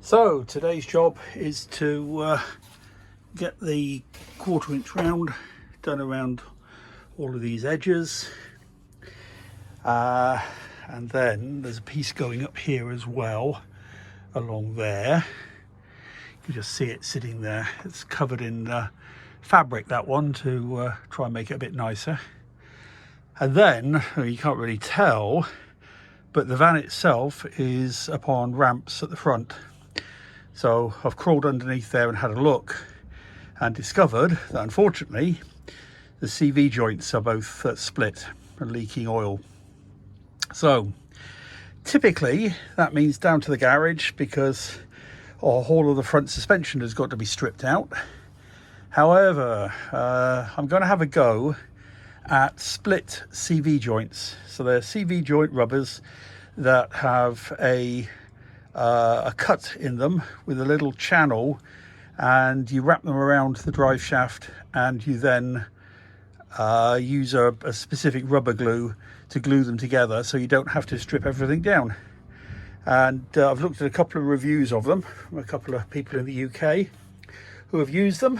So today's job is to get the 1/4 inch round done around all of these edges, and then there's a piece going up here as well along there. You can just see it sitting there. It's covered in fabric, that one, to try and make it a bit nicer. And then you can't really tell, but the van itself is upon ramps at the front. So I've crawled underneath there and had a look and discovered that unfortunately the CV joints are both split and leaking oil. So typically that means down to the garage, because a whole of the front suspension has got to be stripped out. However, I'm going to have a go at split CV joints. So they're CV joint rubbers that have a cut in them with a little channel, and you wrap them around the drive shaft, and you then use a specific rubber glue to glue them together, so you don't have to strip everything down. And I've looked at a couple of reviews of them from a couple of people in the UK who have used them,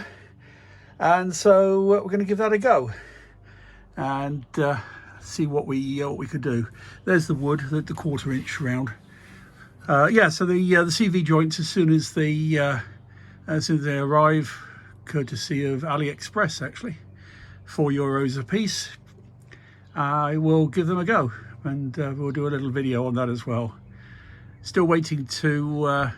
and so we're going to give that a go and see what we could do. There's the wood, the 1/4 inch round. Yeah, so the CV joints, as soon as they arrive, courtesy of AliExpress actually, €4 a piece, I will give them a go, and we'll do a little video on that as well. Still waiting to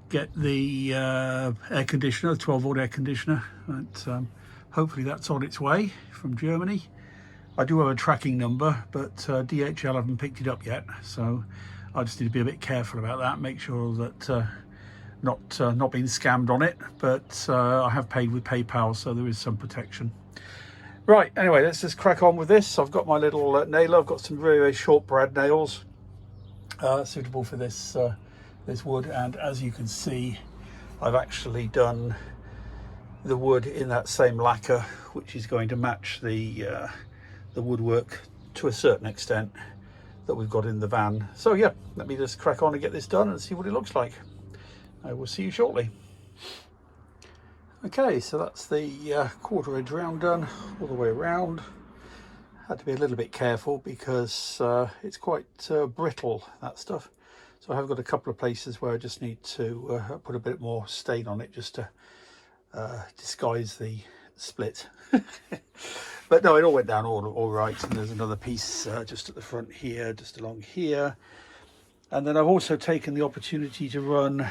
get the air conditioner, the 12-volt air conditioner, but hopefully that's on its way from Germany. I do have a tracking number, but DHL haven't picked it up yet, so I just need to be a bit careful about that, make sure that not being scammed on it, but I have paid with PayPal, so there is some protection. Right, anyway, let's just crack on with this. I've got my little nailer. I've got some very, very short brad nails suitable for this this wood, and as you can see, I've actually done the wood in that same lacquer, which is going to match the woodwork to a certain extent that we've got in the van. So yeah, let me just crack on and get this done and see what it looks like. I will see you shortly. Okay, so that's the 1/4 inch round done all the way around. Had to be a little bit careful because it's quite brittle, that stuff. So I have got a couple of places where I just need to put a bit more stain on it, just to disguise the split. But no, it all went down all right. And there's another piece just at the front here, just along here. And then I've also taken the opportunity to run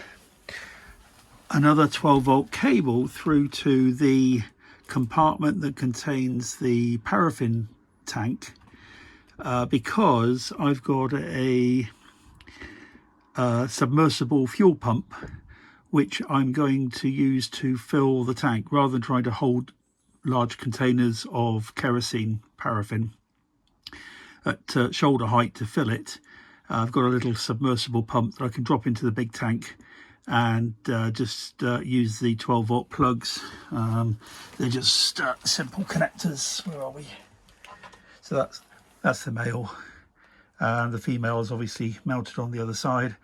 another 12-volt cable through to the compartment that contains the paraffin tank, because I've got a submersible fuel pump which I'm going to use to fill the tank, rather than trying to hold large containers of kerosene paraffin at shoulder height to fill it. I've got a little submersible pump that I can drop into the big tank and just use the 12-volt plugs. They're just simple connectors. Where are we? So that's the male, and the female is obviously mounted on the other side,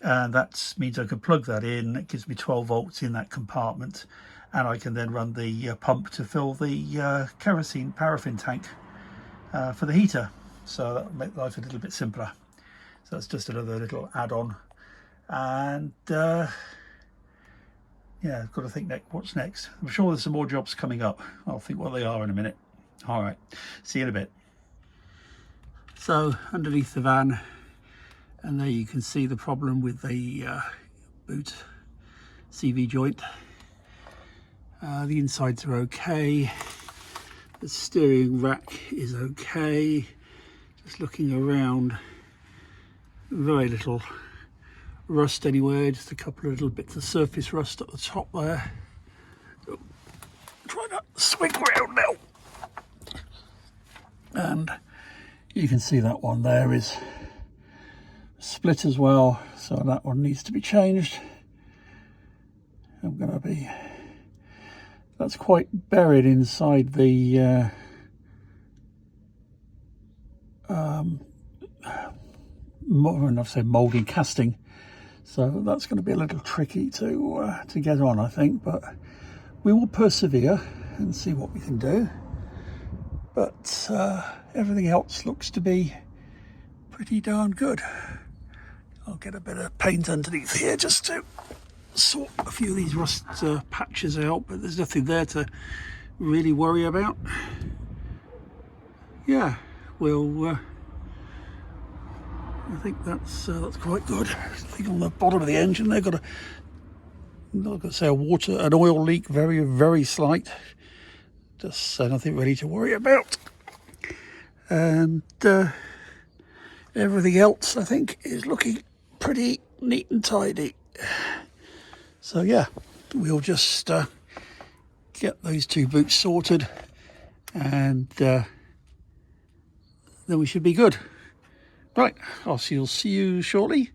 and that means I can plug that in. It gives me 12 volts in that compartment, and I can then run the pump to fill the kerosene paraffin tank for the heater. So that will make life a little bit simpler. So that's just another little add-on. And yeah, I've got to think what's next. I'm sure there's some more jobs coming up. I'll think what they are in a minute. All right, see you in a bit. So underneath the van, and there you can see the problem with the boot CV joint. The insides are okay. The steering rack is okay. Just looking around, very little rust anywhere, just a couple of little bits of surface rust at the top there. Oh, try to swing around now. And you can see that one there is split as well, so that one needs to be changed. That's quite buried inside the when I've said mouldy casting. So that's going to be a little tricky to get on, I think, but we will persevere and see what we can do. But everything else looks to be pretty darn good. I'll get a bit of paint underneath here just to sort a few of these rust patches out, but there's nothing there to really worry about. Yeah, well, I think that's quite good. I think on the bottom of the engine they've got a, I'm not going to say an oil leak, very, very slight. Just nothing really to worry about. And everything else I think is looking pretty neat and tidy. So yeah, we'll just get those two boots sorted, and then we should be good. Right, I'll see you shortly,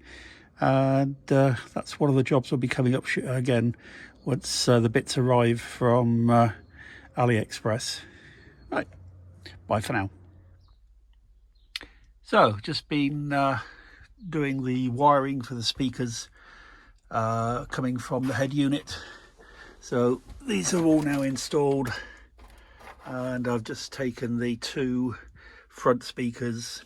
and that's one of the jobs will be coming up again once the bits arrive from AliExpress. Right, bye for now. So, just been doing the wiring for the speakers coming from the head unit. So these are all now installed, and I've just taken the two front speakers,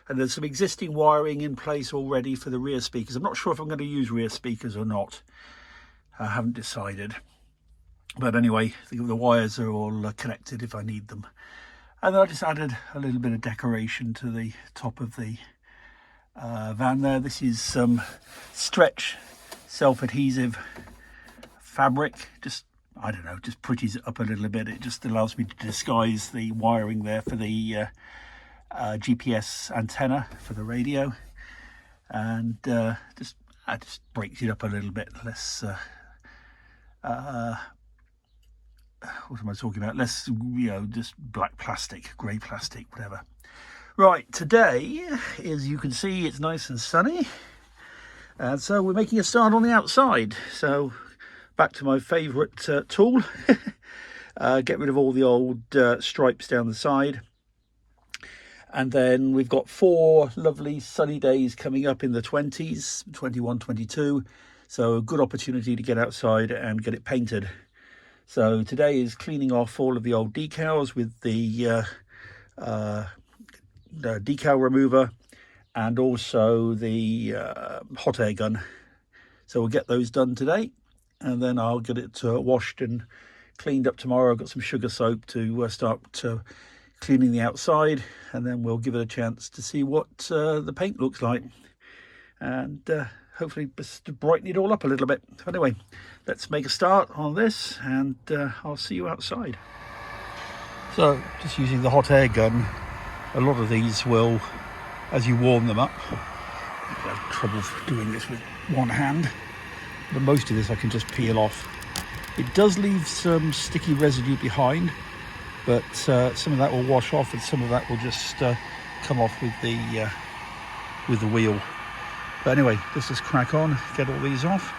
and there's some existing wiring in place already for the rear speakers. I'm not sure if I'm going to use rear speakers or not. I haven't decided. But anyway, the wires are all connected if I need them. And then I just added a little bit of decoration to the top of the van there. This is some stretch self-adhesive fabric. Just, I don't know, just pretties it up a little bit. It just allows me to disguise the wiring there for the GPS antenna for the radio, and just breaks it up a little bit. Less what am I talking about? Less, just black plastic, grey plastic, whatever. Right, today, as you can see, it's nice and sunny, and so we're making a start on the outside. So back to my favourite tool, get rid of all the old stripes down the side. And then we've got 4 lovely sunny days coming up in the 20s, 21, 22. So a good opportunity to get outside and get it painted. So today is cleaning off all of the old decals with the decal remover, and also the hot air gun. So we'll get those done today, and then I'll get it washed and cleaned up tomorrow. I've got some sugar soap to start cleaning the outside, and then we'll give it a chance to see what the paint looks like, and hopefully just to brighten it all up a little bit. So anyway, let's make a start on this, and I'll see you outside. So just using the hot air gun, a lot of these will, as you warm them up, I have trouble doing this with one hand, but most of this I can just peel off. It does leave some sticky residue behind, but some of that will wash off, and some of that will just come off with the wheel. But anyway, let's just crack on, get all these off,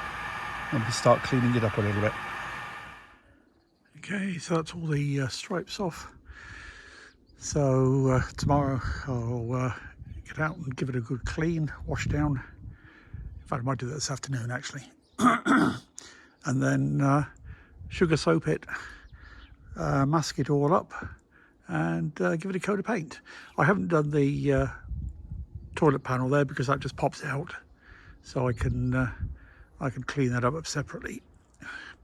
and we start cleaning it up a little bit. Okay, so that's all the stripes off. So tomorrow I'll get out and give it a good clean, wash down. In fact, I might do that this afternoon actually. And then sugar soap it, mask it all up, and give it a coat of paint. I haven't done the toilet panel there because that just pops out, so I can clean that up separately.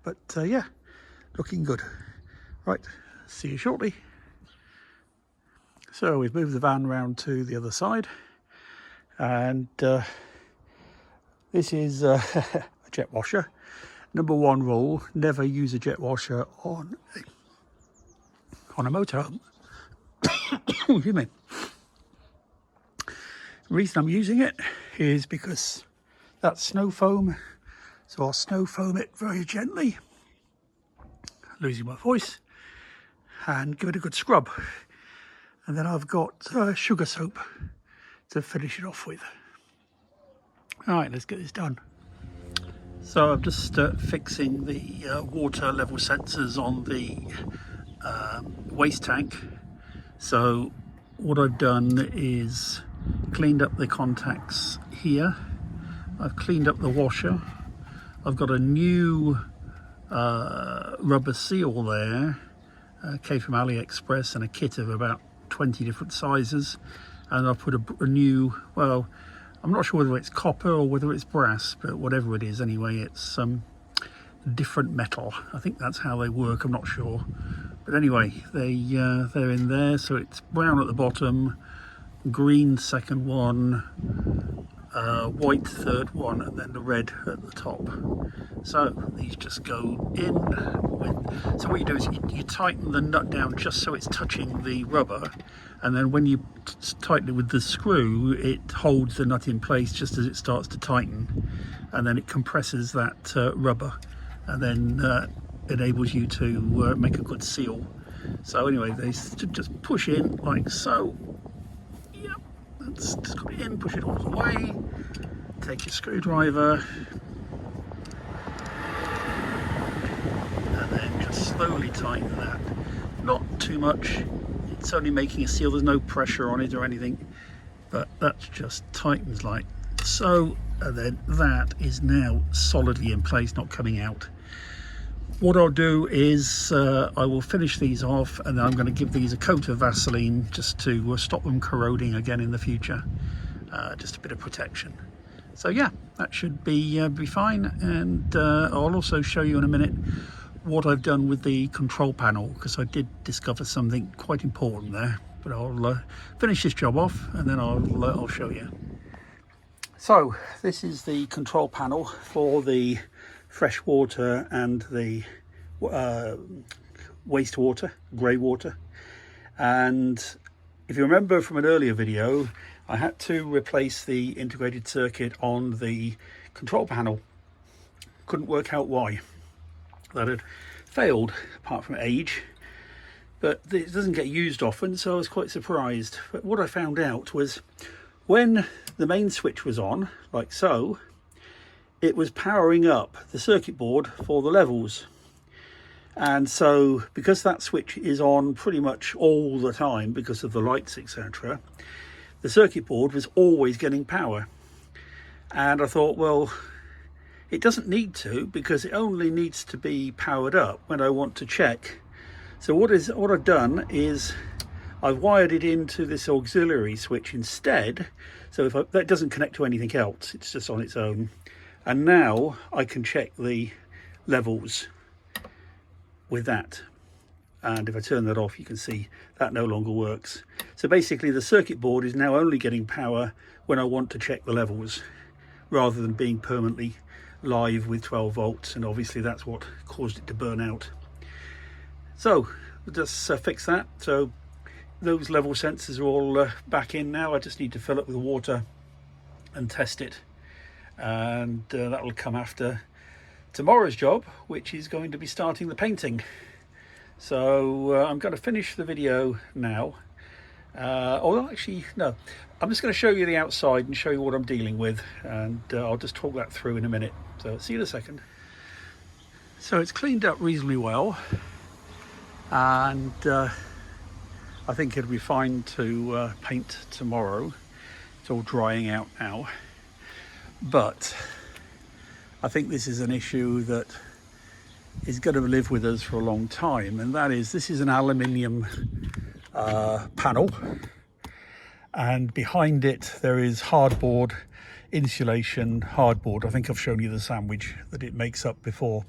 But yeah, looking good. Right, see you shortly. So we've moved the van round to the other side, and this is a jet washer. Number 1 rule: never use a jet washer on a motorhome. Excuse me. The reason I'm using it is because that's snow foam, so I'll snow foam it very gently, losing my voice, and give it a good scrub. And then I've got sugar soap to finish it off with. All right, let's get this done. So I'm just fixing the water level sensors on the waste tank. So what I've done is cleaned up the contacts here I've cleaned up the washer. I've got a new rubber seal there, came from AliExpress, and a kit of about 20 different sizes. And I've put a new, well, I'm not sure whether it's copper or whether it's brass, but whatever it is anyway, it's different metal. I think that's how they work, I'm not sure. But anyway, they're in there, so it's brown at the bottom, green second one, white third one, and then the red at the top. So these just go in with, so what you do is you tighten the nut down just so it's touching the rubber, and then when you tighten it with the screw, it holds the nut in place just as it starts to tighten, and then it compresses that rubber, and then enables you to make a good seal. So anyway, they just push in like so. Yep, that's just got it in, push it all the way. Take your screwdriver and then just slowly tighten that. Not too much, it's only making a seal, there's no pressure on it or anything, but that just tightens like so, and then that is now solidly in place, not coming out. What I'll do is I will finish these off, and then I'm going to give these a coat of Vaseline just to stop them corroding again in the future. Just a bit of protection. So yeah, that should be fine, and I'll also show you in a minute what I've done with the control panel, because I did discover something quite important there. But I'll finish this job off, and then I'll show you. So this is the control panel for the fresh water and the wastewater, grey water. And if you remember from an earlier video, I had to replace the integrated circuit on the control panel. Couldn't work out why. That had failed, apart from age, but it doesn't get used often, so I was quite surprised. But what I found out was when the main switch was on, like so, it was powering up the circuit board for the levels. And so because that switch is on pretty much all the time because of the lights, etc., the circuit board was always getting power. And I thought, well, it doesn't need to, because it only needs to be powered up when I want to check. So what I've done is I've wired it into this auxiliary switch instead, so if that doesn't connect to anything else, it's just on its own. And now I can check the levels with that. And if I turn that off, you can see that no longer works. So basically the circuit board is now only getting power when I want to check the levels, rather than being permanently live with 12 volts. And obviously that's what caused it to burn out. So we'll just fix that. So those level sensors are all back in now. I just need to fill it with water and test it. And that will come after tomorrow's job, which is going to be starting the painting. So I'm going to finish the video now. Although actually, no, I'm just going to show you the outside and show you what I'm dealing with, and I'll just talk that through in a minute. So see you in a second. So it's cleaned up reasonably well, and I think it'll be fine to paint tomorrow. It's all drying out now. But I think this is an issue that is going to live with us for a long time, and that is, this is an aluminium panel, and behind it there is hardboard, insulation hardboard. I think I've shown you the sandwich that it makes up before.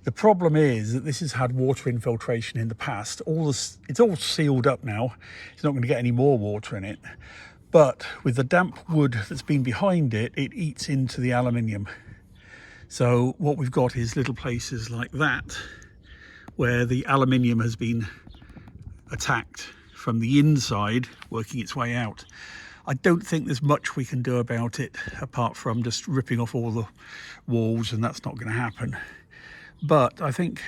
The problem is that this has had water infiltration in the past. It's all sealed up now. It's not going to get any more water in it. But with the damp wood that's been behind it, it eats into the aluminium. So what we've got is little places like that, where the aluminium has been attacked from the inside, working its way out. I don't think there's much we can do about it, apart from just ripping off all the walls, and that's not going to happen. But I think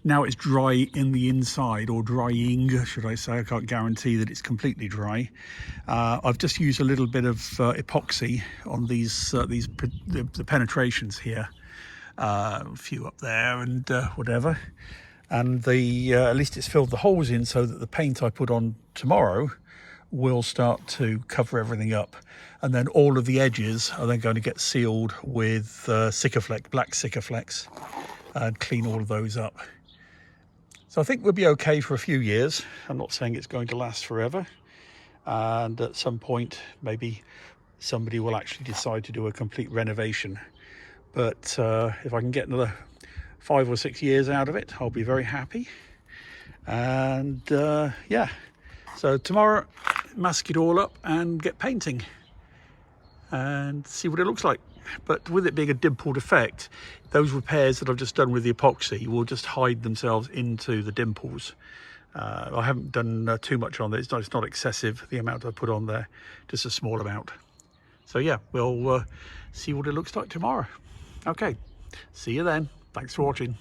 now it's dry in the inside, or drying, should I say. I can't guarantee that it's completely dry. I've just used a little bit of epoxy on the penetrations here, a few up there and whatever. And at least it's filled the holes in, so that the paint I put on tomorrow will start to cover everything up, and then all of the edges are then going to get sealed with Sikaflex, black Sikaflex, and clean all of those up. So I think we'll be okay for a few years. I'm not saying it's going to last forever, and at some point maybe somebody will actually decide to do a complete renovation, but if I can get another 5 or 6 years out of it, I'll be very happy. And yeah, so tomorrow mask it all up and get painting and see what it looks like. But with it being a dimpled effect, those repairs that I've just done with the epoxy will just hide themselves into the dimples. I haven't done too much on this. It's not excessive, the amount I put on there, just a small amount. So yeah, we'll see what it looks like tomorrow. Okay, see you then. Thanks for watching.